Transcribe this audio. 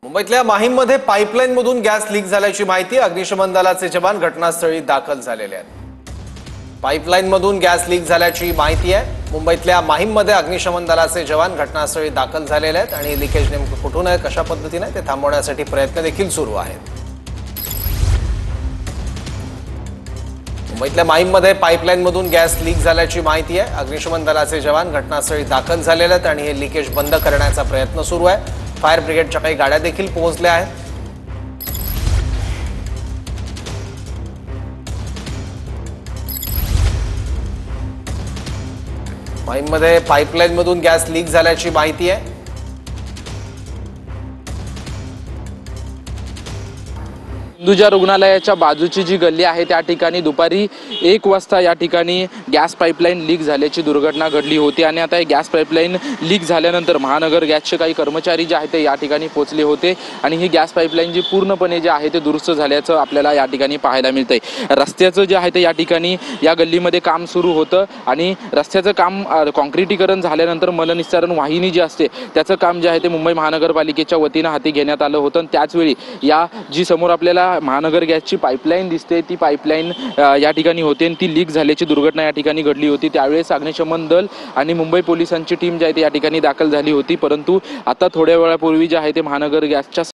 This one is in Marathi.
मुंबईतल्या माहीममध्ये पाईपलाईनमधून गॅस लीक झाल्याची माहिती अग्निशमन दलाचे जवान घटनास्थळी दाखल झालेले आहेत। पाईपलाईनमधून गॅस लीक झाल्याची माहिती आहे। मुंबईतल्या माहीममध्ये अग्निशमन दलाचे जवान घटनास्थळी दाखल झालेले आहेत आणि लीकेज नेमकं कुठून आहे, कशा पद्धतीने ते थांबवण्यासाठी प्रयत्न देखील सुरू आहेत। मुंबईतल्या माहीममध्ये पाईपलाईनमधून गॅस लीक झाल्याची माहिती आहे। अग्निशमन दलाचे जवान घटनास्थळी दाखल झालेले आहेत आणि हे लीकेज बंद करण्याचा प्रयत्न सुरू आहे। फायर ब्रिगेडच्या काही गाड्या देखील पोहोचल्या आहेत। माहीममध्ये पाईपलाईनमधून गॅस लीक झाल्याची माहिती आहे। हिंदुजा रुग्णालयाच्या बाजूची जी गल्ली आहे त्या ठिकाणी दुपारी 1 वाजता या ठिकाणी गॅस पाईपलाईन लीक झाल्याची दुर्घटना घडली होती आणि आता गॅस पाईपलाईन लीक झाल्यानंतर महानगर गॅसचे काही कर्मचारी जे आहेत ते या ठिकाणी पोहोचले होते आणि ही गॅस पाईपलाईन जी पूर्णपणे जे आहे ते दुरुस्त झाल्याचं आपल्याला या ठिकाणी पाहायला मिळतंय। रस्त्याचं जे आहे ते या ठिकाणी या गल्लीमध्ये काम सुरू होतं आणि रस्त्याचं काम कॉन्क्रिटीकरण झाल्यानंतर मलनिस्सारण वाहिनी जी असते त्याचं काम जे आहे ते मुंबई महानगरपालिकेच्या वतीनं हाती घेण्यात आलं होतं। त्याचवेळी या जी समोर आपल्याला महानगर गॅसची पाईपलाईन दिसते ती पाईपलाईन या ठिकाणी होती आणि ती लीक झाल्याची दुर्घटना या ठिकाणी घडली होती। त्यावेळेस अग्निशमन दल आणि मुंबई पोलिसांची टीम जी आहे ती या ठिकाणी दाखल झाली होती, परंतु आता थोड्या वेळापूर्वी जे आहे ते महानगर गॅसच्या